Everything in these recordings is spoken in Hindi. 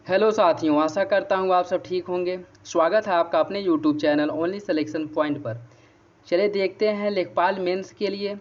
हेलो साथियों, आशा करता हूँ आप सब ठीक होंगे। स्वागत है आपका अपने YouTube channel only selection point पर। चलिए देखते हैं लेखपाल मेंस के लिए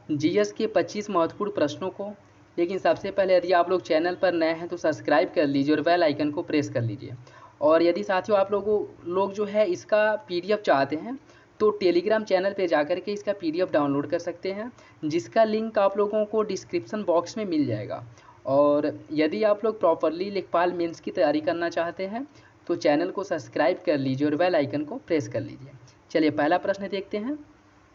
जीएस के 25 महत्वपूर्ण प्रश्नों को। लेकिन सबसे पहले यदि आप लोग चैनल पर नए हैं तो सब्सक्राइब कर लीजिए और बेल आइकन को प्रेस कर लीजिए। और यदि साथियों आप लोग जो है इसका पीडीएफ चाहते हैं तो टेलीग्राम चैनल पे जाकर के इसका पीडीएफ डाउनलोड कर सकते हैं, जिसका लिंक आप लोगों को डिस्क्रिप्शन बॉक्स में मिल जाएगा। और यदि आप लोग प्रॉपरली लेखपाल मेंस की तैयारी करना चाहते हैं तो चैनल को सब्सक्राइब कर लीजिए और बेल आइकन को प्रेस कर लीजिए। चलिए पहला प्रश्न देखते हैं।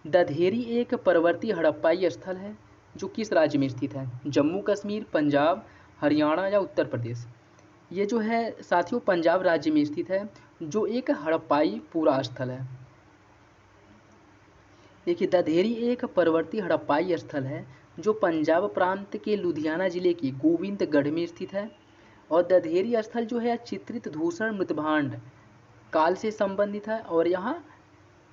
दधेरी एक पर्वतीय हड़प्पाई स्थल है जो किस राज्य में स्थित है? जम्मू कश्मीर, पंजाब, हरियाणा या उत्तर प्रदेश? ये जो है साथियों पंजाब राज्य में स्थित है, जो एक हड़प्पाई पूरा स्थल है। देखिए दधेरी एक पर्वतीय हड़प्पाई स्थल है जो पंजाब प्रांत के लुधियाना जिले की गोविंदगढ़ में स्थित है। और दधेरी स्थल जो है चित्रित धूसर मृतभांड काल से संबंधित है। और यहाँ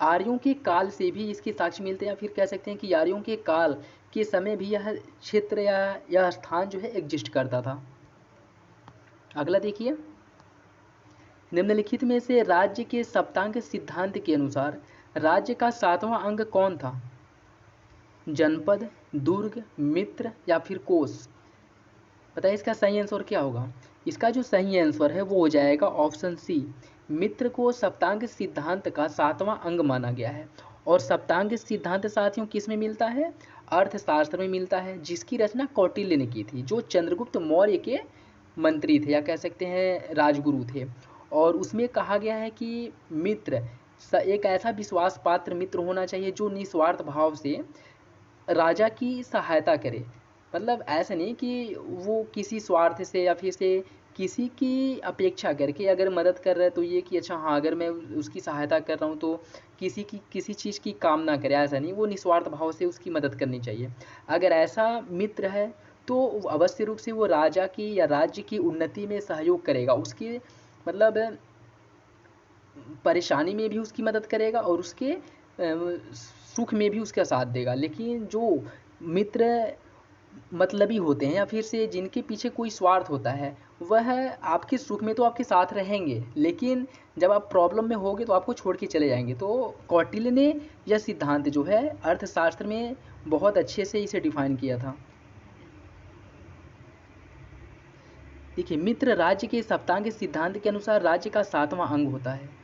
आर्यों के काल से भी इसके साक्ष्य मिलते हैं, या फिर कह सकते हैं कि आर्यों के काल के समय भी यह क्षेत्र या यह स्थान जो है एग्जिस्ट करता था। अगला देखिए, निम्नलिखित में से राज्य के सप्तांग सिद्धांत के अनुसार राज्य का 7वां अंग कौन था? जनपद, दुर्ग, मित्र या फिर कोष? बताइए इसका सही आंसर क्या होगा। इसका जो सही आंसर है वो हो जाएगा ऑप्शन सी। मित्र को सप्तांग सिद्धांत का 7वां अंग माना गया है। और सप्तांग सिद्धांत साथियों किस में मिलता है? अर्थशास्त्र में मिलता है, जिसकी रचना कौटिल्य ने की थी, जो चंद्रगुप्त मौर्य के मंत्री थे या कह सकते हैं राजगुरु थे। और उसमें कहा गया है कि मित्र एक ऐसा विश्वास पात्र मित्र होना चाहिए जो निस्वार्थ भाव से राजा की सहायता करे। मतलब ऐसा नहीं कि वो किसी स्वार्थ से या फिर से किसी की अपेक्षा करके अगर मदद कर रहा है तो ये कि अच्छा हाँ अगर मैं उसकी सहायता कर रहा हूँ तो किसी चीज़ की कामना करे, ऐसा नहीं, वो निस्वार्थ भाव से उसकी मदद करनी चाहिए। अगर ऐसा मित्र है तो अवश्य रूप से वो राजा की या राज्य की उन्नति में सहयोग करेगा, उसकी मतलब परेशानी में भी उसकी मदद करेगा और उसके सुख में भी उसका साथ देगा। लेकिन जो मित्र मतलबी होते हैं या फिर से जिनके पीछे कोई स्वार्थ होता है, वह आपके सुख में तो आपके साथ रहेंगे, लेकिन जब आप प्रॉब्लम में होगे तो आपको छोड़ के चले जाएंगे। तो कौटिल्य ने यह सिद्धांत जो है अर्थशास्त्र में बहुत अच्छे से इसे डिफाइन किया था। देखिए मित्र राज्य के सप्तांग सिद्धांत के अनुसार राज्य का 7वां अंग होता है।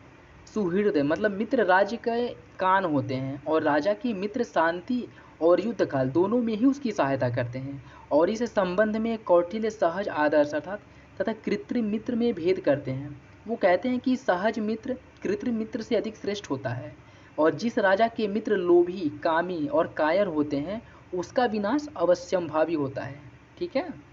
सुहृद मतलब मित्र राज्य के कान होते हैं और राजा की मित्र शांति और युद्ध काल दोनों में ही उसकी सहायता करते हैं। और इस संबंध में कौटिल्य सहज आदर्श अर्थात तथा कृत्रिम मित्र में भेद करते हैं। वो कहते हैं कि सहज मित्र कृत्रिम मित्र से अधिक श्रेष्ठ होता है। और जिस राजा के मित्र लोभी, कामी और कायर होते हैं उसका विनाश अवश्यंभावी होता है। ठीक है।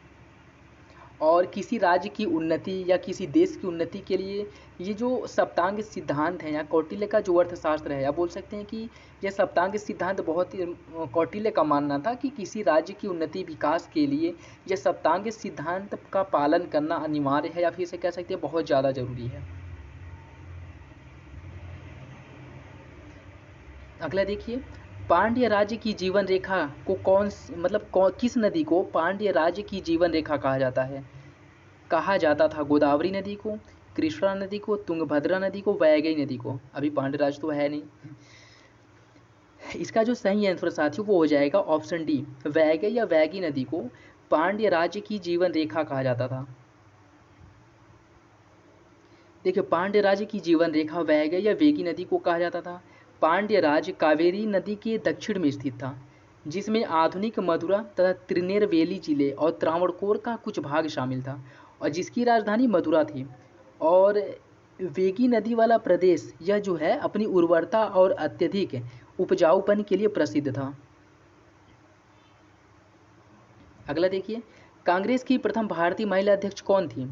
और किसी राज्य की उन्नति या किसी देश की उन्नति के लिए ये जो सप्तांग सिद्धांत है या कौटिल्य का जो अर्थशास्त्र है, या बोल सकते हैं कि यह सप्तांग सिद्धांत बहुत ही कौटिल्य का मानना था कि किसी राज्य की उन्नति विकास के लिए यह सप्तांग सिद्धांत का पालन करना अनिवार्य है, या फिर से कह सकते हैं बहुत ज़्यादा जरूरी है। अगला देखिए, पांड्य राज्य की जीवन रेखा को किस नदी को पांड्य राज्य की जीवन रेखा कहा जाता है? कहा जाता था गोदावरी नदी को, कृष्णा नदी को, तुंगभद्रा नदी को, वैगई नदी को। अभी पांड्यराज तो है नहीं। इसका जो सही आंसर साथियों वो हो जाएगा ऑप्शन डी। वैगई या वैगी नदी को पांड्य राज्य की जीवन रेखा कहा जाता था। देखिए पांड्य राज्य की जीवन रेखा वैगई या वेगी नदी को कहा जाता था। पांड्य राज्य कावेरी नदी के दक्षिण में स्थित था, जिसमें आधुनिक मथुरा तथा त्रिनेरवेली जिले और त्रावणकोर का कुछ भाग शामिल था, और जिसकी राजधानी मथुरा थी। और वेगी नदी वाला प्रदेश यह जो है अपनी उर्वरता और अत्यधिक उपजाऊपन के लिए प्रसिद्ध था। अगला देखिए, कांग्रेस की प्रथम भारतीय महिला अध्यक्ष कौन थी?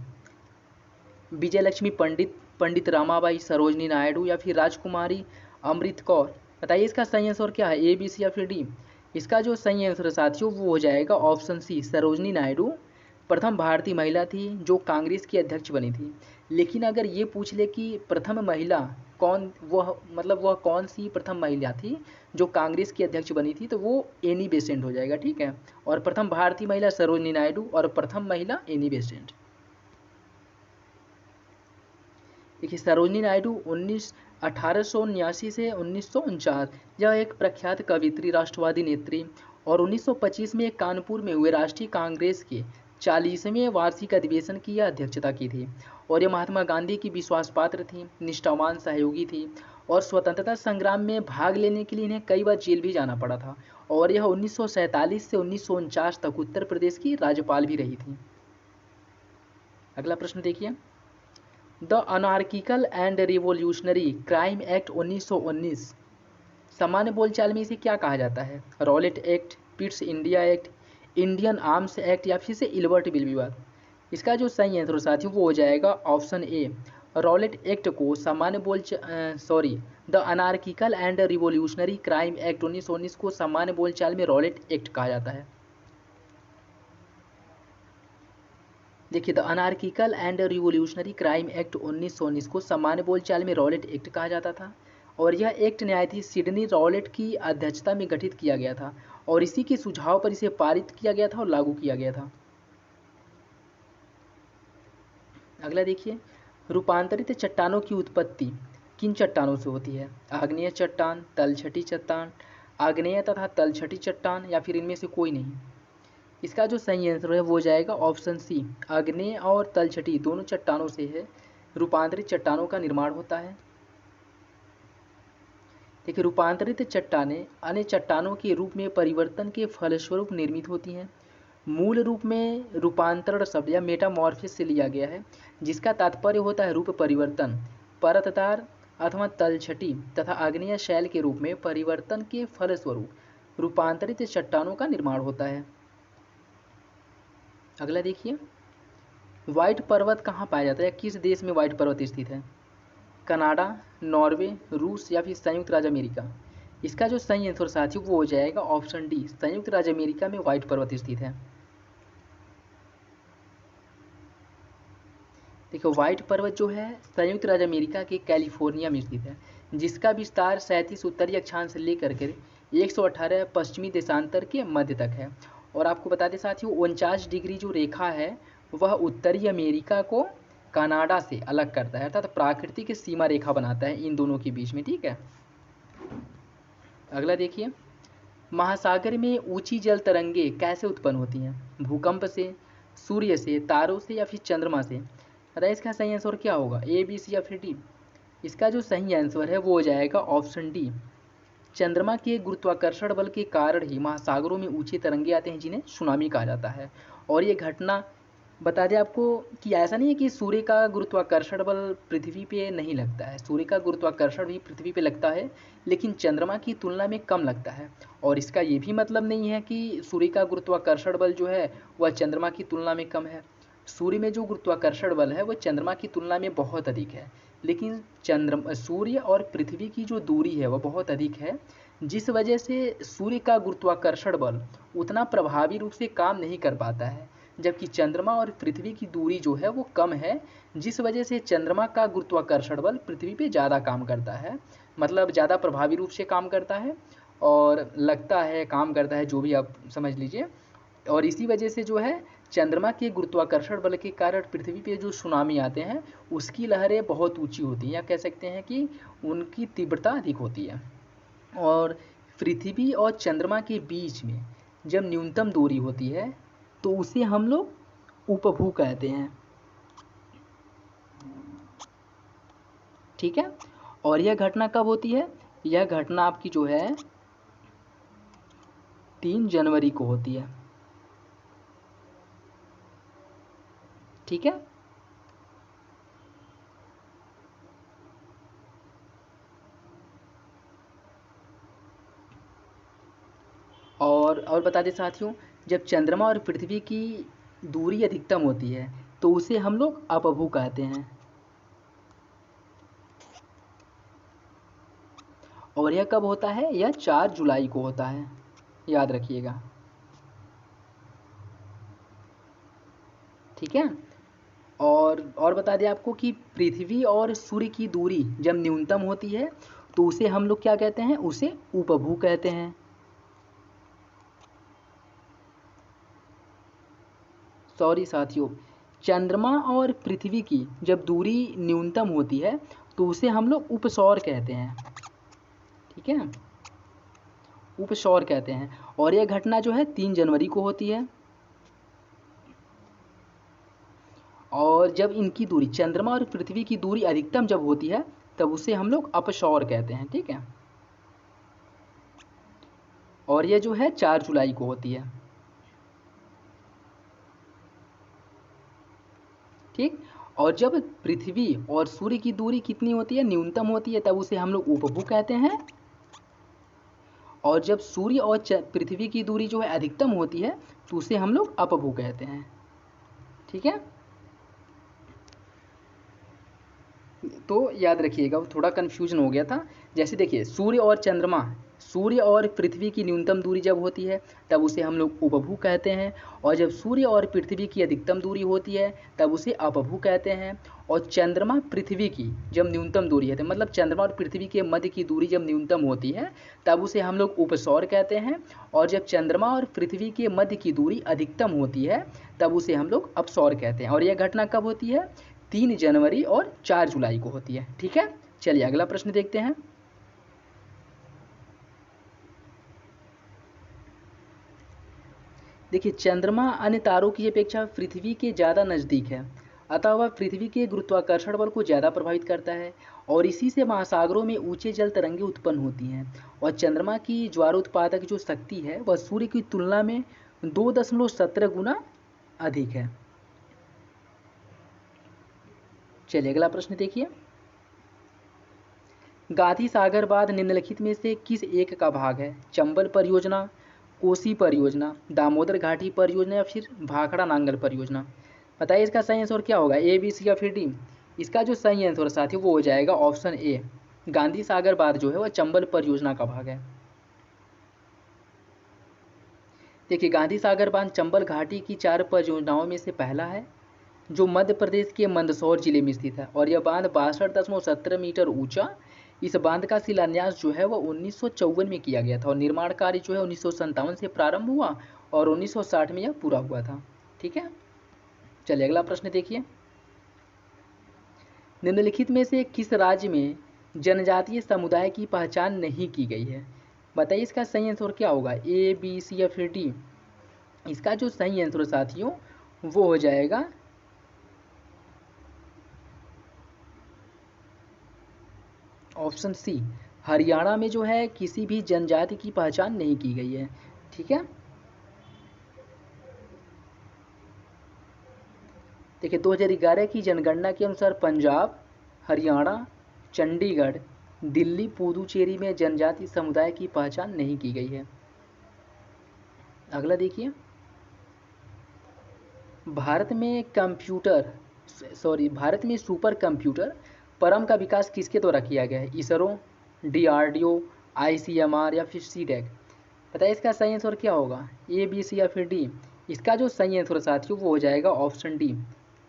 विजयलक्ष्मी पंडित, पंडित रामाबाई, सरोजनी नायडू या फिर राजकुमारी अमृत कौर? बताइए इसका सही आंसर क्या है, ए बी सी या फिर डी? इसका जो सही आंसर साथियों वो हो जाएगा ऑप्शन सी। सरोजनी नायडू प्रथम भारतीय महिला थी जो कांग्रेस की अध्यक्ष बनी थी। लेकिन अगर ये पूछ ले कि प्रथम महिला कौन, वह कौन सी प्रथम महिला थी जो कांग्रेस की अध्यक्ष बनी थी, तो वो एनी बेसेंट हो जाएगा। ठीक है। और प्रथम भारतीय महिला सरोजनी नायडू और प्रथम महिला एनी बेसेंट। देखिए सरोजिनी नायडू 1879 से 1949, यह एक प्रख्यात कवित्री, राष्ट्रवादी नेत्री और 1925 में कानपुर में हुए राष्ट्रीय कांग्रेस के 40वें वार्षिक अधिवेशन की यह अध्यक्षता की थी। और यह महात्मा गांधी की विश्वास पात्र थी, निष्ठावान सहयोगी थी और स्वतंत्रता संग्राम में भाग लेने के लिए इन्हें कई बार जेल भी जाना पड़ा था। और यह 1947 से 1949 तक उत्तर प्रदेश की राज्यपाल भी रही थी। अगला प्रश्न देखिए, the anarchical and revolutionary crime act 1919, सामान्य बोलचाल में इसे क्या कहा जाता है? Rowlatt act, Pitt's India act, Indian arms act या फिर से इल्बर्ट बिल विवाद? इसका जो सही आंसर साथियों वो हो जाएगा ऑप्शन ए। रॉलेट एक्ट को सामान्य the anarchical and revolutionary crime act 1919 को सामान्य बोलचाल में रॉलेट एक्ट कहा जाता है। देखिए the anarchical and revolutionary crime act 1919 को सामान्य बोलचाल में रॉलेट एक्ट कहा जाता था और यह एक्ट न्यायाधीश सिडनी रॉलेट की अध्यक्षता में गठित किया गया था और इसी के सुझाव पर इसे पारित किया गया था और लागू किया गया था। अगला देखिए, रूपांतरित चट्टानों की उत्पत्ति किन चट्टानों से होती है? आग्नेय चट्टान, तलछटी चट्टान, आग्नेय तथा तलछटी चट्टान या फिर इनमें से कोई नहीं? इसका जो सही आंसर है वो हो जाएगा ऑप्शन सी। आग्नेय और तलछटी दोनों चट्टानों से है रूपांतरित चट्टानों का निर्माण होता है। देखिए रूपांतरित चट्टानें अन्य चट्टानों के रूप में परिवर्तन के फलस्वरूप निर्मित होती हैं। मूल रूप में रूपांतरण शब्द या मेटामॉर्फिस से लिया गया है, जिसका तात्पर्य होता है रूप परिवर्तन। परतदार अथवा तलछटी तथा आग्नेय शैल के रूप में परिवर्तन के फलस्वरूप रूपांतरित चट्टानों का निर्माण होता है। अगला देखिए, व्हाइट पर्वत कहाँ पाया जाता है? किस देश में व्हाइट पर्वत स्थित है? कनाडा, नॉर्वे, रूस या फिर संयुक्त राज्य अमेरिका? इसका जो सही आंसर साथियों वो हो जाएगा ऑप्शन डी। संयुक्त राज्य अमेरिका में व्हाइट पर्वत स्थित है। देखो व्हाइट पर्वत जो है संयुक्त राज्य अमेरिका के कैलिफोर्निया में स्थित है, जिसका विस्तार 37 उत्तरी अक्षांश से लेकर के 118 पश्चिमी देशांतर के मध्य तक है। और आपको बता दें साथियों 49 डिग्री जो रेखा है वह उत्तरी अमेरिका को कनाडा से अलग करता है, अर्थात प्राकृतिक सीमा रेखा बनाता है इन दोनों के बीच में। ठीक है, अगला देखिए, महासागर में ऊंची जल तरंगे कैसे उत्पन्न होती हैं? भूकंप से, सूर्य से, तारों से या फिर चंद्रमा से? बताइए इसका सही आंसर क्या होगा, ए, बी, सी या फिर डी? इसका जो सही आंसर है वो हो जाएगा ऑप्शन डी। चंद्रमा के गुरुत्वाकर्षण बल के कारण ही महासागरों में ऊंचे तरंगे आते हैं, जिन्हें सुनामी कहा जाता है। और ये घटना बता दें आपको कि ऐसा नहीं है कि सूर्य का गुरुत्वाकर्षण बल पृथ्वी पे नहीं लगता है, सूर्य का गुरुत्वाकर्षण भी पृथ्वी पे लगता है, लेकिन चंद्रमा की तुलना में कम लगता है। और इसका ये भी मतलब नहीं है कि सूर्य का गुरुत्वाकर्षण बल जो है वह चंद्रमा की तुलना में कम है। सूर्य में जो गुरुत्वाकर्षण बल है वह चंद्रमा की तुलना में बहुत अधिक है, लेकिन सूर्य और पृथ्वी की जो दूरी है वह बहुत अधिक है, जिस वजह से सूर्य का गुरुत्वाकर्षण बल उतना प्रभावी रूप से काम नहीं कर पाता है, जबकि चंद्रमा और पृथ्वी की दूरी जो है वो कम है, जिस वजह से चंद्रमा का गुरुत्वाकर्षण बल पृथ्वी पे ज़्यादा काम करता है, मतलब ज़्यादा प्रभावी रूप से काम करता है और लगता है काम करता है, जो भी आप समझ लीजिए। और इसी वजह से जो है चंद्रमा के गुरुत्वाकर्षण बल के कारण पृथ्वी पे जो सुनामी आते हैं उसकी लहरें बहुत ऊंची होती हैं, या कह सकते हैं कि उनकी तीव्रता अधिक होती है। और पृथ्वी और चंद्रमा के बीच में जब न्यूनतम दूरी होती है तो उसे हम लोग उपभू कहते हैं। ठीक है, और यह घटना कब होती है? यह घटना आपकी जो है 3 जनवरी को होती है। ठीक है, और बता दें साथियों, जब चंद्रमा और पृथ्वी की दूरी अधिकतम होती है तो उसे हम लोग अपभू कहते हैं। और यह कब होता है? यह 4 जुलाई को होता है, याद रखिएगा। ठीक है, और बता दें आपको कि पृथ्वी और सूर्य की दूरी जब न्यूनतम होती है तो उसे हम लोग क्या कहते हैं? उसे उपभू कहते हैं। सॉरी साथियों, चंद्रमा और पृथ्वी की जब दूरी न्यूनतम होती है तो उसे हम लोग उपसौर कहते हैं। ठीक है, उपसौर कहते हैं। और यह घटना जो है 3 जनवरी को होती है। और जब इनकी दूरी, चंद्रमा और पृथ्वी की दूरी अधिकतम जब होती है तब उसे हम लोग अपसौर कहते हैं। ठीक है, और यह जो है 4 जुलाई को होती है। ठीक, और जब पृथ्वी और सूर्य की दूरी कितनी होती है, न्यूनतम होती है, तब उसे हम लोग उपभू कहते हैं। और जब सूर्य और पृथ्वी की दूरी जो है अधिकतम होती है तो उसे हम लोग अपभू कहते हैं। ठीक है, तो याद रखिएगा, थोड़ा कन्फ्यूजन हो गया था। जैसे देखिए, सूर्य और पृथ्वी की न्यूनतम दूरी जब होती है तब उसे हम लोग उपभू कहते हैं। और जब सूर्य और पृथ्वी की अधिकतम दूरी होती है तब उसे अपभू कहते हैं। और चंद्रमा पृथ्वी की जब न्यूनतम दूरी है, तो मतलब चंद्रमा और पृथ्वी के मध्य की दूरी जब न्यूनतम होती है तब उसे हम लोग उपसौर कहते हैं। और जब चंद्रमा और पृथ्वी के मध्य की दूरी अधिकतम होती है तब उसे हम लोग अपसौर कहते हैं। और यह घटना कब होती है, 3 जनवरी और 4 जुलाई को होती है। ठीक है, चलिए अगला प्रश्न देखते हैं। देखिए, चंद्रमा अन्य तारों की अपेक्षा पृथ्वी के ज़्यादा नज़दीक है, अतः वह पृथ्वी के गुरुत्वाकर्षण बल को ज़्यादा प्रभावित करता है और इसी से महासागरों में ऊंचे जल तरंगें उत्पन्न होती हैं। और चंद्रमा की ज्वारोत्पादक जो शक्ति है वह सूर्य की तुलना में 2.17 गुना अधिक है। चलिए अगला प्रश्न देखिए। गांधी सागर बांध निम्नलिखित में से किस एक का भाग है? चंबल परियोजना, कोसी परियोजना, दामोदर घाटी परियोजना या फिर भाखड़ा नांगल परियोजना? बताइए इसका सही आंसर क्या होगा, ए, बी, सी या फिर डी? इसका जो सही आंसर साथी वो हो जाएगा ऑप्शन ए, गांधी सागर बांध जो है वह चंबल परियोजना का भाग है। देखिए, गांधी सागर बांध चंबल घाटी की 4 परियोजनाओं में से पहला है जो मध्य प्रदेश के मंदसौर जिले में स्थित है। और यह बांध 62.17 मीटर ऊंचा। इस बांध का शिलान्यास जो है वह 1954 में किया गया था और निर्माण कार्य जो है 1957 से प्रारंभ हुआ और 1960 में यह पूरा हुआ था। ठीक है, चलिए अगला प्रश्न देखिए। निम्नलिखित में से किस राज्य में जनजातीय समुदाय की पहचान नहीं की गई है? बताइए इसका सही आंसर क्या होगा, ए, बी, सी या फिर डी? इसका जो सही आंसर साथियों वो हो जाएगा ऑप्शन सी, हरियाणा में जो है किसी भी जनजाति की पहचान नहीं की गई है। ठीक है, देखिए 2011 की जनगणना के अनुसार पंजाब, हरियाणा, चंडीगढ़, दिल्ली, पुदुचेरी में जनजाति समुदाय की पहचान नहीं की गई है। अगला देखिए, भारत में सुपर कंप्यूटर परम का विकास किसके द्वारा किया गया है? इसरो, डीआरडीओ, आईसीएमआर या फिर सीडेक? बताइए इसका सही आंसर क्या होगा, ए, बी, सी या फिर डी? इसका जो सही आंसर साथियों वो हो जाएगा ऑप्शन डी।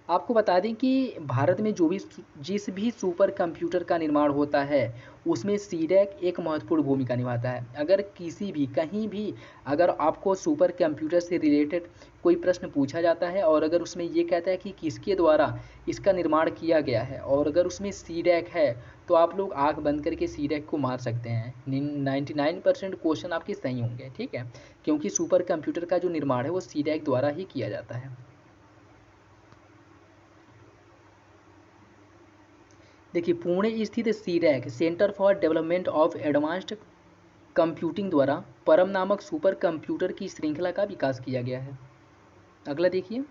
आपको बता दें कि भारत में जिस भी सुपर कंप्यूटर का निर्माण होता है उसमें सीडेक एक महत्वपूर्ण भूमिका निभाता है। अगर किसी भी कहीं भी अगर आपको सुपर कंप्यूटर से रिलेटेड कोई प्रश्न पूछा जाता है और अगर उसमें ये कहता है कि किसके द्वारा इसका निर्माण किया गया है और अगर उसमें सीडेक है तो आप लोग आंख बंद करके सीडेक को मार सकते हैं। 99% क्वेश्चन आपके सही होंगे। ठीक है, क्योंकि सुपर कंप्यूटर का जो निर्माण है वो सीडेक द्वारा ही किया जाता है। देखिए, पुणे स्थित CDAC centre for development of advanced computing द्वारा परम नामक सुपर कंप्यूटर की श्रृंखला का विकास किया गया है। अगला देखिए,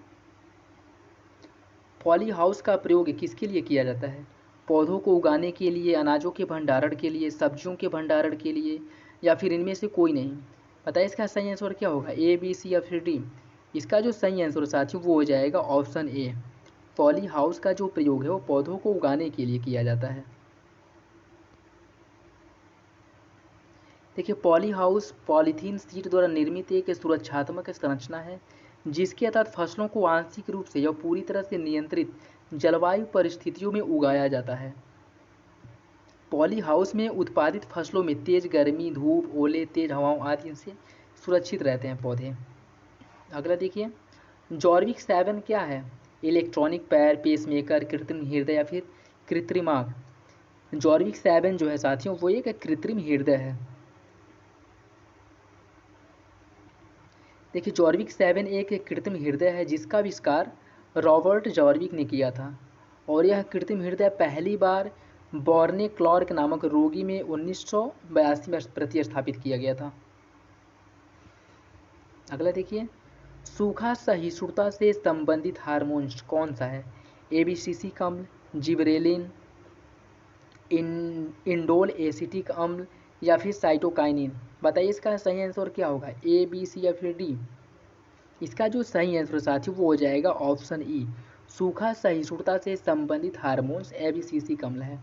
पॉली हाउस का प्रयोग किसके लिए किया जाता है? पौधों को उगाने के लिए, अनाजों के भंडारण के लिए, सब्जियों के भंडारण के लिए या फिर इनमें से कोई नहीं? बताइए इसका सही आंसर क्या होगा, ए, बी, सी या फिर डी? इसका जो सही आंसर साथियों वो हो जाएगा ऑप्शन ए, पॉली हाउस का जो प्रयोग है वो पौधों को उगाने के लिए किया जाता है। देखिए, पॉली हाउस पॉलीथीन शीट द्वारा निर्मित एक सुरक्षात्मक संरचना है जिसके तहत फसलों को आंशिक रूप से या पूरी तरह से नियंत्रित जलवायु परिस्थितियों में उगाया जाता है। पॉली हाउस में उत्पादित फसलों में तेज गर्मी, धूप, ओले, तेज हवाओं आदि से सुरक्षित रहते हैं पौधे। अगला देखिए, जॉर्विक 7 क्या है? इलेक्ट्रॉनिक पैर, पेसमेकर, कृत्रिम हृदय या फिर कृत्रिम आँख। जॉर्विक 7 जो है साथियों वो एक कृत्रिम हृदय है। देखिए जॉर्विक 7 एक कृत्रिम हृदय है जिसका आविष्कार रॉबर्ट जॉर्विक ने किया था और यह कृत्रिम हृदय पहली बार बॉर्ने क्लार्क नामक रोगी में 1982 में प्रतिस्थापित किया गया था। अगला देखिए, सूखा सहिष्णुता से संबंधित हार्मोन्स कौन सा है? एबीसीसी अम्ल, जिबरेलिन, इंडोल एसिटिक अम्ल या फिर साइटोकाइनिन। बताइए इसका सही आंसर क्या होगा, ए, बी, सी या फिर डी? इसका जो सही आंसर साथियों वो हो जाएगा ऑप्शन ई, सूखा सहिष्णुता से संबंधित हार्मोन्स एबीसीसी अम्ल है।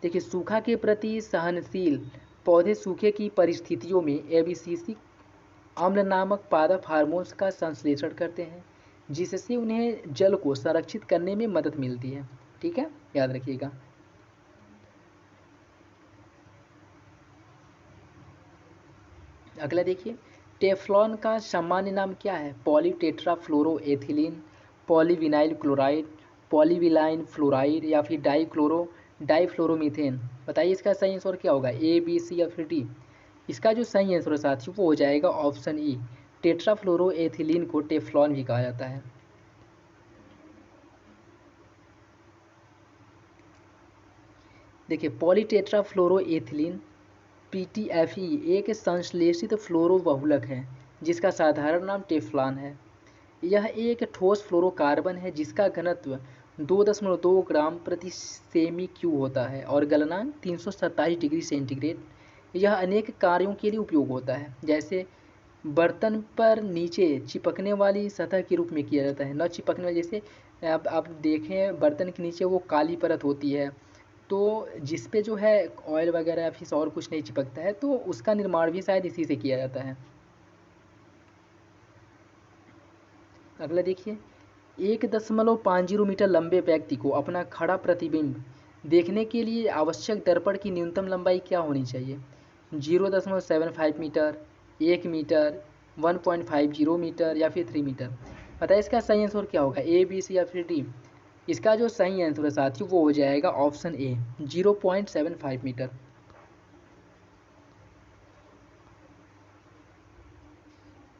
देखिए सूखा के प्रति सहनशील पौधे सूखे की परिस्थितियों में एबीसीसी अम्ल नामक पादप हार्मोन्स का संश्लेषण करते हैं जिससे उन्हें जल को संरक्षित करने में मदद मिलती है। ठीक है, याद रखिएगा। अगला देखिए, टेफ्लॉन का सामान्य नाम क्या है? पॉलीटेट्राफ्लोरोएथिलीन, पॉलीविनाइल क्लोराइड, पॉलीविलाइन फ्लोराइड या फिर डाइफ्लोरोमीथेन। बताइए इसका सही आंसर क्या होगा, ए, बी, सी या फिर डी? इसका जो सही आंसर है साथियों वो हो जाएगा ऑप्शन ई, टेट्राफ्लोरोएथिलीन को टेफ्लॉन भी कहा जाता है। देखिए पॉलीटेट्राफ्लोरोएथिलीन पीटीएफई एक संश्लेषित फ्लोरोबहुलक है जिसका साधारण नाम टेफ्लॉन है। यह एक ठोस फ्लोरोकार्बन है जिसका घनत्व 2.2 ग्राम प्रति सेमी क्यू होता है और गलनांक 327 डिग्री सेंटीग्रेड। यह अनेक कार्यों के लिए उपयोग होता है, जैसे बर्तन पर नीचे चिपकने वाली सतह के रूप में किया जाता है। न चिपकने वाली, जैसे आप देखें बर्तन के नीचे वो काली परत होती है तो जिस पे जो है ऑयल वगैरह या फिर और कुछ नहीं चिपकता है, तो उसका निर्माण भी शायद इसी से किया जाता है। अगला देखिए, 1.50 मीटर लंबे व्यक्ति को अपना खड़ा प्रतिबिंब देखने के लिए आवश्यक दर्पण की न्यूनतम लंबाई क्या होनी चाहिए? 0.75 मीटर, 1 मीटर, 1.50 मीटर या फिर 3 मीटर। बताइए इसका सही आंसर क्या होगा, ए, बी, सी या फिर डी? इसका जो सही आंसर है साथियों वो हो जाएगा ऑप्शन ए, 0.75 मीटर।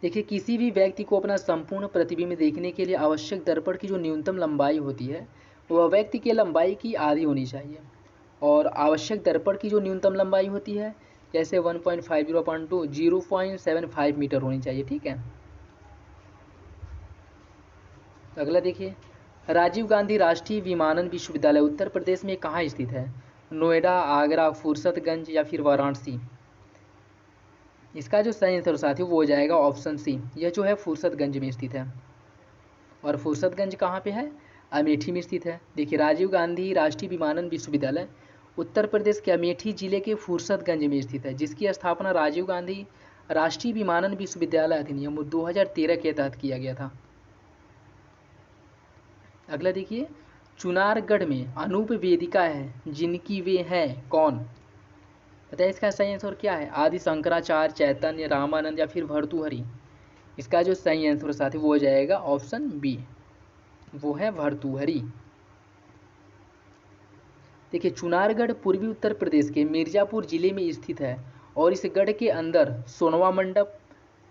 देखिए किसी भी व्यक्ति को अपना संपूर्ण प्रतिबिंब देखने के लिए आवश्यक दर्पण की जो न्यूनतम लंबाई होती है वह व्यक्ति की लंबाई की आधी होनी चाहिए और आवश्यक दर्पण की जो न्यूनतम लंबाई होती है जैसे 1.50/2 0.75 मीटर होनी चाहिए। ठीक है, अगला देखिए, राजीव गांधी राष्ट्रीय विमानन विश्वविद्यालय उत्तर प्रदेश में कहाँ स्थित है? नोएडा, आगरा, फुर्सतगंज या फिर वाराणसी। इसका जो सही आंसर साथियों वो हो जाएगा ऑप्शन सी, यह जो है फुर्सतगंज में स्थित है। और फुर्सतगंज कहाँ पे है? अमेठी में स्थित है। देखिए राजीव गांधी राष्ट्रीय विमानन विश्वविद्यालय उत्तर प्रदेश के अमेठी जिले के फुर्सतगंज में स्थित है जिसकी स्थापना राजीव गांधी राष्ट्रीय विमानन विश्वविद्यालय अधिनियम 2013 के तहत किया गया था। अगला देखिए, चुनारगढ़ में अनूप वेदिका है जिनकी वे हैं कौन? बताइए इसका सही आंसर क्या है, आदि शंकराचार्य, चैतन्य, रामानंद या फिर भर्तृहरि। इसका जो सही आंसर साथ वो हो जाएगा ऑप्शन बी, वो है भर्तृहरि। देखिए चुनारगढ़ पूर्वी उत्तर प्रदेश के मिर्जापुर जिले में स्थित है और इस गढ़ के अंदर सोनवा मंडप,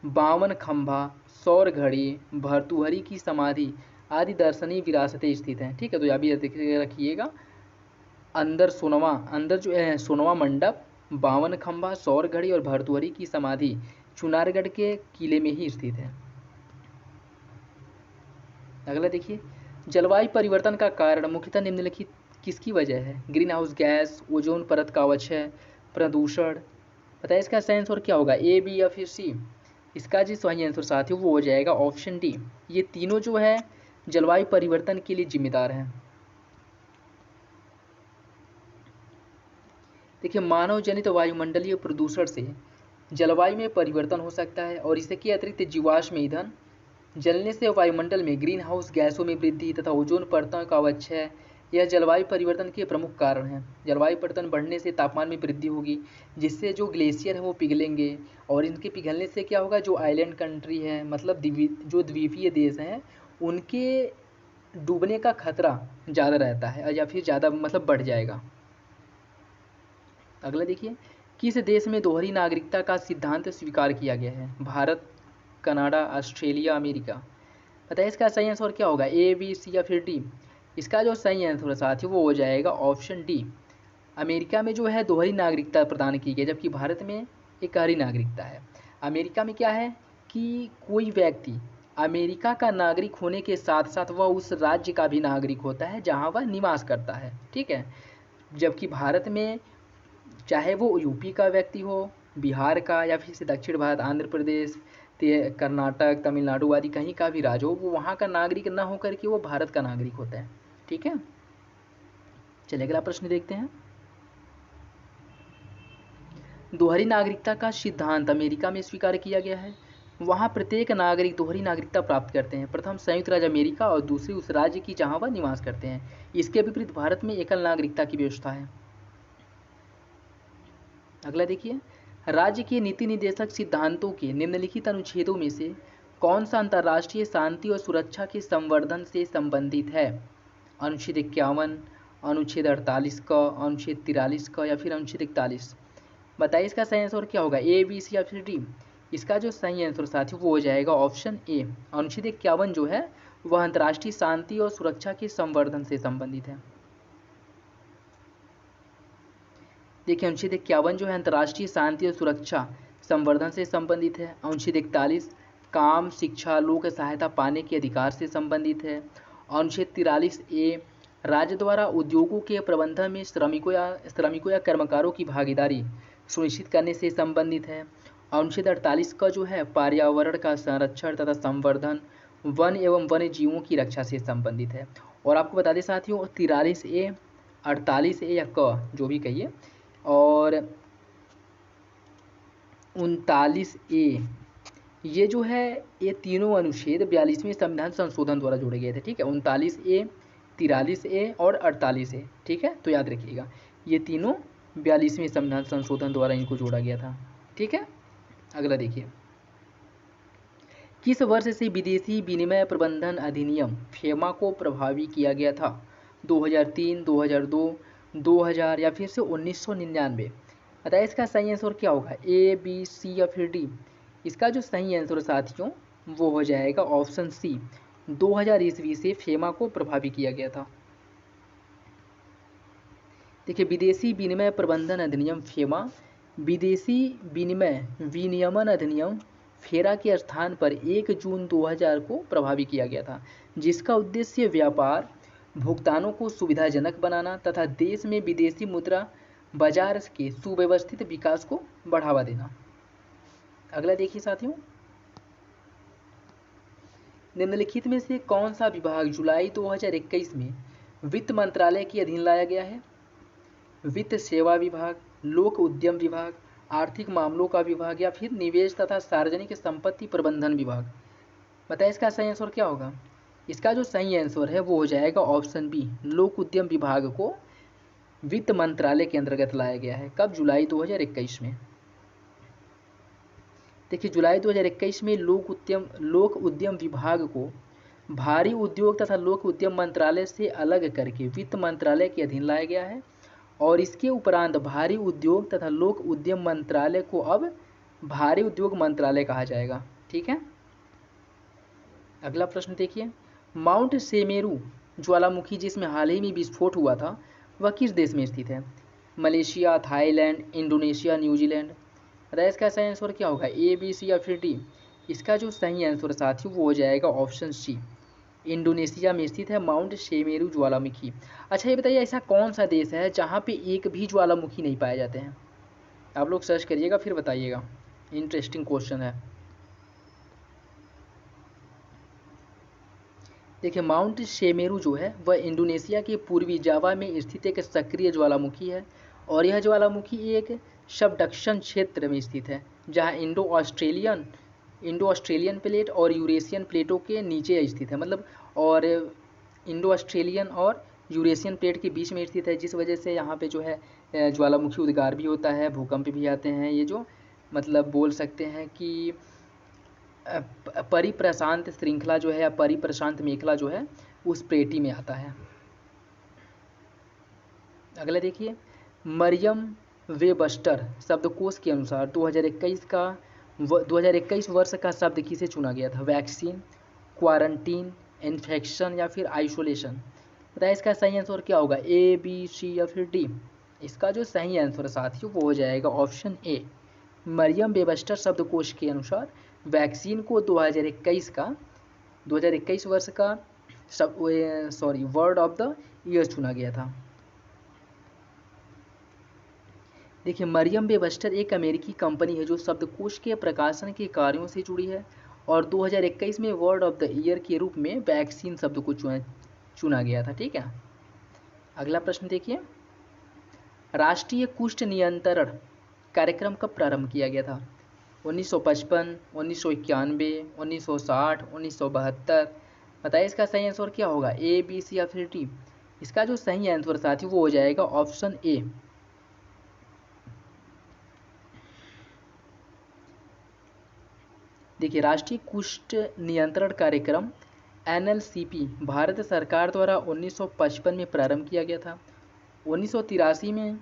52 खंभा, सौर घड़ी, भर्तृहरि की समाधि आदि दर्शनीय विरासतें स्थित हैं। ठीक है, तो यहाँ भी रखिएगा, अंदर जो है सोनवा मंडप, 52 खंभा, सौर घड़ी और भर्तृहरि की समाधि चुनारगढ़ के किले में ही स्थित है। अगला देखिए, जलवायु परिवर्तन का कारण मुख्यतः निम्नलिखित किसकी वजह है? ग्रीन हाउस गैस, ओजोन परत का अवक्षय, प्रदूषण। बताइए इसका सही आंसर क्या होगा, ए, बी या फिर सी? इसका जो सही आंसर साथियों वो हो जाएगा ऑप्शन डी, ये तीनों जो है जलवायु परिवर्तन के लिए जिम्मेदार हैं। देखिए मानव जनित वायुमंडलीय प्रदूषण से जलवायु में परिवर्तन हो सकता है और इसके अतिरिक्त जीवाश्म ईंधन जलने से वायुमंडल में ग्रीन हाउस गैसों में वृद्धि तथा ओजोन परतों का अवक्षय, यह जलवायु परिवर्तन के प्रमुख कारण हैं। जलवायु परिवर्तन बढ़ने से तापमान में वृद्धि होगी, जिससे जो ग्लेशियर है वो पिघलेंगे, और इनके पिघलने से क्या होगा, जो आइलैंड कंट्री है, मतलब जो द्वीपीय देश हैं, उनके डूबने का खतरा ज़्यादा रहता है, या फिर ज़्यादा मतलब बढ़ जाएगा। अगला देखिए, किस देश में दोहरी नागरिकता का सिद्धांत स्वीकार किया गया है? Bharat, Canada, Australia, America. बताइए इसका सही आंसर क्या होगा, ए, बी, सी या फिर डी? इसका जो सही आंसर साथियों वो हो जाएगा ऑप्शन डी। अमेरिका में जो है दोहरी नागरिकता प्रदान की गई, जबकि भारत में एकहरी नागरिकता है। अमेरिका में क्या है कि कोई व्यक्ति अमेरिका का नागरिक होने के साथ साथ वह उस राज्य का भी नागरिक होता है जहां वह निवास करता है, ठीक है। जबकि भारत में चाहे वो यूपी का व्यक्ति हो, बिहार का, या फिर से दक्षिण भारत, आंध्र प्रदेश, कर्नाटक, तमिलनाडु आदि कहीं का भी राज्य हो, वो वहाँ का नागरिक न होकर के वो भारत का नागरिक होता है, ठीक है। चलिए अगला प्रश्न देखते हैं। दोहरी नागरिकता का सिद्धांत अमेरिका में स्वीकार किया गया है। वहाँ प्रत्येक नागरिक दोहरी नागरिकता प्राप्त करते हैं, प्रथम संयुक्त राज्य अमेरिका और दूसरी उस राज्य की जहाँ वह निवास करते हैं। इसके विपरीत भारत में एकल नागरिकता की व्यवस्था है। अगला देखिए, राज्य के नीति निर्देशक सिद्धांतों के निम्नलिखित अनुच्छेदों में से कौन सा अंतर्राष्ट्रीय शांति और सुरक्षा के संवर्धन से संबंधित है? अनुच्छेद 51, अनुच्छेद 48 का, अनुच्छेद 43 का, या फिर अनुच्छेद 41? बताइए इसका सही आंसर क्या होगा, ए, बी, सी या फिर डी? इसका जो सही आंसर साथियों वो हो जाएगा ऑप्शन ए। अनुच्छेद 51 जो है वह अंतर्राष्ट्रीय शांति और सुरक्षा के संवर्धन से संबंधित है। देखिए अनुच्छेद 51 जो है अंतर्राष्ट्रीय शांति और सुरक्षा संवर्धन से संबंधित है। अनुच्छेद 41 काम, शिक्षा, लोक सहायता पाने के अधिकार से संबंधित है। अनुच्छेद 43 ए राज्य द्वारा उद्योगों के प्रबंधन में श्रमिकों या कर्मकारों की भागीदारी सुनिश्चित करने से संबंधित है। अनुच्छेद 48 का जो है पर्यावरण का संरक्षण तथा संवर्धन, वन एवं वन्य जीवों की रक्षा से संबंधित है। और आपको बता दें साथियों 43 ए, 48 ए या क जो भी कहिए, और 39 ए, ये जो है ये तीनों अनुच्छेद 42वें संविधान संशोधन द्वारा जोड़े गए थे, ठीक है। 39 ए, 43 ए और 48 ए, ठीक है, तो याद रखिएगा ये तीनों 42वें संविधान संशोधन द्वारा इनको जोड़ा गया था, ठीक है। अगला देखिए, किस वर्ष से विदेशी विनिमय प्रबंधन अधिनियम फेमा को प्रभावी किया गया था? 2003, 2002, 2000 या फिर से 1999? बताइए इसका सही आंसर क्या होगा, ए, बी, सी या फिर डी? इसका जो सही आंसर साथियों वो हो जाएगा ऑप्शन सी, 2000 ईस्वी से फेमा को प्रभावी किया गया था। देखिए विदेशी विनिमय प्रबंधन अधिनियम फेमा विदेशी विनिमय विनियमन अधिनियम फेरा के स्थान पर 1 जून 2000 को प्रभावी किया गया था, जिसका उद्देश्य व्यापार, भुगतानों को सुविधाजनक बनाना तथा देश में विदेशी मुद्रा बाजार के सुव्यवस्थित विकास को बढ़ावा देना। अगला देखिए साथियों, निम्नलिखित में से कौन सा विभाग जुलाई 2021 में वित्त मंत्रालय के अधीन लाया गया है? वित्त सेवा विभाग, लोक उद्यम विभाग, आर्थिक मामलों का विभाग या फिर निवेश तथा सार्वजनिक संपत्ति प्रबंधन विभाग? बताइए इसका सही आंसर क्या होगा। इसका जो सही आंसर है वो हो जाएगा ऑप्शन बी, लोक उद्यम विभाग को वित्त मंत्रालय के अंतर्गत लाया गया है। कब? जुलाई 2021 में। देखिए जुलाई 2021 में लोक उद्यम विभाग को भारी उद्योग तथा लोक उद्यम मंत्रालय से अलग करके वित्त मंत्रालय के अधीन लाया गया है, और इसके उपरांत भारी उद्योग तथा लोक उद्यम मंत्रालय को अब भारी उद्योग मंत्रालय कहा जाएगा, ठीक है। अगला प्रश्न देखिए, माउंट सेमेरू ज्वालामुखी जिसमें हाल ही में विस्फोट हुआ था वह किस देश में स्थित है? Malaysia, Thailand, Indonesia, New Zealand? बताइए इसका सही आंसर क्या होगा, ए, बी, सी या फिर डी? इसका जो सही आंसर साथियों वो हो जाएगा ऑप्शन सी, इंडोनेशिया में स्थित है माउंट सेमेरू ज्वालामुखी। अच्छा ये बताइए ऐसा कौन सा देश है जहाँ पे एक भी ज्वालामुखी नहीं पाए जाते हैं? आप लोग सर्च करिएगा फिर बताइएगा, इंटरेस्टिंग क्वेश्चन है। देखिए माउंट सेमेरू जो है वह इंडोनेशिया के पूर्वी जावा में स्थित एक सक्रिय ज्वालामुखी है, और यह ज्वालामुखी एक सबडक्शन क्षेत्र में स्थित है जहाँ इंडो ऑस्ट्रेलियन प्लेट और यूरेशियन प्लेटों के नीचे स्थित है, मतलब और इंडो ऑस्ट्रेलियन और यूरेशियन प्लेट के बीच में स्थित है, जिस वजह से यहाँ पे जो है ज्वालामुखी उद्गार भी होता है, भूकंप भी आते हैं। ये जो मतलब बोल सकते हैं कि परिप्रशांत श्रृंखला जो है या परिप्रशांत मेखला जो है उस प्लेटी में आता है। अगला देखिए, मरियम वेबस्टर शब्दकोश के अनुसार 2021 वर्ष का शब्द किसे चुना गया था? वैक्सीन, क्वारंटीन, इन्फेक्शन या फिर आइसोलेशन? बताइए इसका सही आंसर क्या होगा, ए, बी, सी या फिर डी? इसका जो सही आंसर साथियों वो हो जाएगा ऑप्शन ए। मरियम वेबस्टर शब्दकोश के अनुसार वैक्सीन को 2021 वर्ष का वर्ड ऑफ द ईयर चुना गया था। देखिए, मरियम वेबस्टर एक अमेरिकी कंपनी है जो शब्दकोश के प्रकाशन के कार्यों से जुड़ी है और 2021 में वर्ड ऑफ द ईयर के रूप में वैक्सीन शब्द को चुना गया था। ठीक है, अगला प्रश्न देखिए, राष्ट्रीय कुष्ठ नियंत्रण कार्यक्रम कब प्रारंभ किया गया था? 1955, 1991, 1960, 1972? बताइए इसका सही आंसर क्या होगा, ए, बी, सी या फिर डी? इसका जो सही आंसर साथी वो हो जाएगा ऑप्शन ए। देखिए, राष्ट्रीय कुष्ठ नियंत्रण कार्यक्रम NLCP भारत सरकार द्वारा 1955 में प्रारंभ किया गया था। 1983 में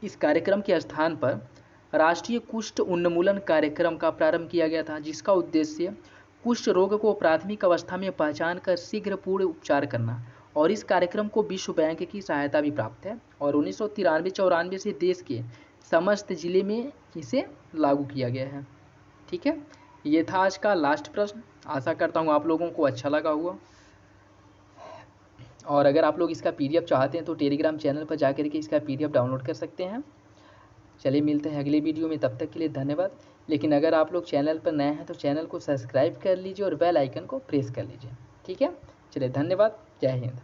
इस कार्यक्रम के स्थान पर राष्ट्रीय कुष्ठ उन्मूलन कार्यक्रम का प्रारंभ किया गया था, जिसका उद्देश्य कुष्ठ रोग को प्राथमिक अवस्था में पहचान कर शीघ्र पूर्ण उपचार करना, और इस कार्यक्रम को विश्व बैंक की सहायता भी प्राप्त है और 1993-94 से देश के समस्त जिले में इसे लागू किया गया है। ठीक है, ये था आज का लास्ट प्रश्न। आशा करता हूँ आप लोगों को अच्छा लगा हुआ, और अगर आप लोग इसका PDF चाहते हैं तो टेलीग्राम चैनल पर जाकर के इसका PDF डाउनलोड कर सकते हैं। चलिए मिलते हैं अगले वीडियो में, तब तक के लिए धन्यवाद। लेकिन अगर आप लोग चैनल पर नए हैं तो चैनल को सब्सक्राइब कर लीजिए और बेल आइकन को प्रेस कर लीजिए। ठीक है, चलिए धन्यवाद, जय हिंद।